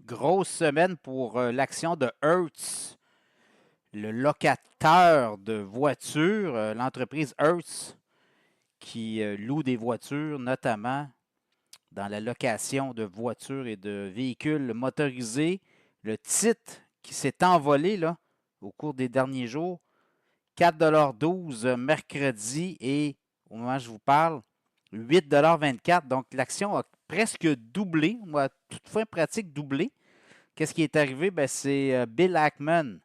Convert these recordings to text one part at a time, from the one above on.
Grosse semaine pour l'action de Hertz, le locateur de voitures, l'entreprise Hertz qui loue des voitures, notamment dans la location de voitures et de véhicules motorisés. Le titre qui s'est envolé là, au cours des derniers jours, 4,12 $ mercredi et au moment où je vous parle, 8,24 $. Donc l'action a presque doublé, ou a toutefois pratique doublé. Qu'est-ce qui est arrivé? Ben, c'est Bill Ackman,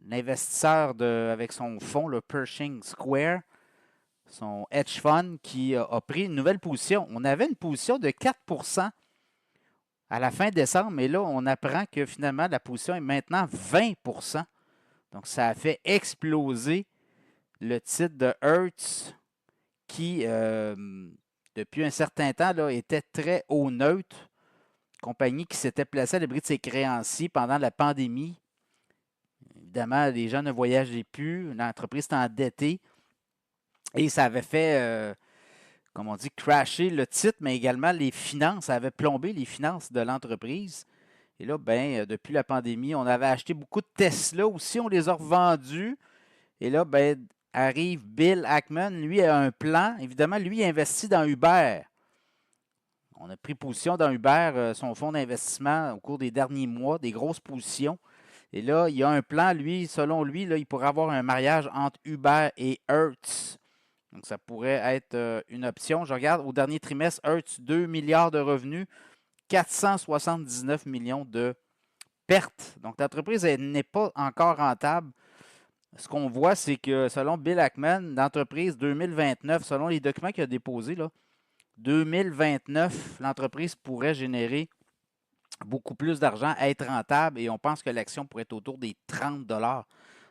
l'investisseur avec son fonds, le Pershing Square, son hedge fund, qui a pris une nouvelle position. On avait une position de 4% à la fin décembre, mais là, on apprend que finalement, la position est maintenant 20%. Donc, ça a fait exploser le titre de Hertz qui, depuis un certain temps, là, était très haut neutre. Compagnie qui s'était placée à l'abri de ses créanciers pendant la pandémie. Évidemment, les gens ne voyageaient plus, l'entreprise était endettée et ça avait fait, comme on dit, crasher le titre, mais également les finances, ça avait plombé les finances de l'entreprise. Et là, ben, depuis la pandémie, on avait acheté beaucoup de Tesla aussi, on les a revendus. Et là, ben, arrive Bill Ackman, lui a un plan. Évidemment, lui il investit dans Uber. On a pris position dans Uber, son fonds d'investissement au cours des derniers mois, des grosses positions. Et là, il y a un plan, lui, selon lui, là, il pourrait avoir un mariage entre Uber et Hertz. Donc, ça pourrait être une option. Je regarde au dernier trimestre, Hertz, 2 milliards de revenus, 479 millions de pertes. Donc, l'entreprise n'est pas encore rentable. Ce qu'on voit, c'est que selon Bill Ackman, l'entreprise 2029, selon les documents qu'il a déposés, là, 2029, l'entreprise pourrait générer beaucoup plus d'argent, être rentable et on pense que l'action pourrait être autour des 30 $.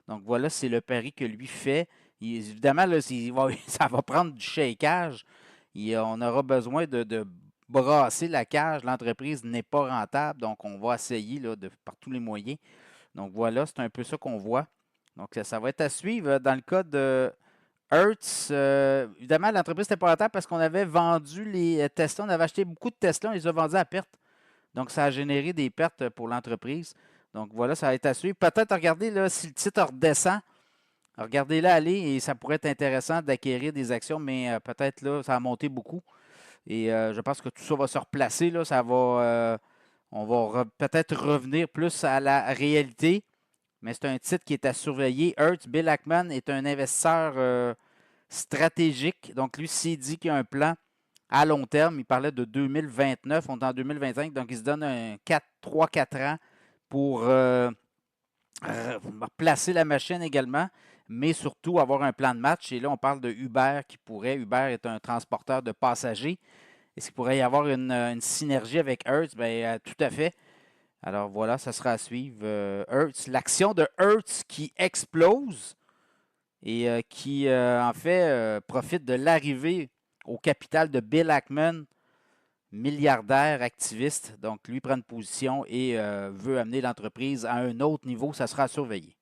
Donc voilà, c'est le pari que lui fait. Évidemment, là, ça va prendre du shakeage. On aura besoin de brasser la cage. L'entreprise n'est pas rentable, donc on va essayer là, par tous les moyens. Donc voilà, c'est un peu ça qu'on voit. Donc ça va être à suivre. Dans le cas de Hertz, évidemment, l'entreprise n'était pas rentable parce qu'on avait vendu les Tesla. On avait acheté beaucoup de Tesla, on les a vendus à perte. Donc, ça a généré des pertes pour l'entreprise. Donc, voilà, ça va être à suivre. Peut-être regarder là, si le titre redescend. Regardez-le aller et ça pourrait être intéressant d'acquérir des actions, mais peut-être là, ça a monté beaucoup. Et je pense que tout ça va se replacer. Là, on va peut-être revenir plus à la réalité. Mais c'est un titre qui est à surveiller. Hertz, Bill Ackman est un investisseur stratégique. Donc, lui, s'il dit qu'il y a un plan à long terme, il parlait de 2029, on est en 2025, donc il se donne un 3-4 ans pour placer la machine également, mais surtout avoir un plan de match. Et là, on parle de Uber qui pourrait, Uber est un transporteur de passagers. Est-ce qu'il pourrait y avoir une synergie avec Hertz? Bien, tout à fait. Alors voilà, ça sera à suivre. Hertz, l'action de Hertz qui explose et qui, en fait, profite de l'arrivée au capital de Bill Ackman, milliardaire activiste. Donc, lui prend une position et veut amener l'entreprise à un autre niveau. Ça sera à surveiller.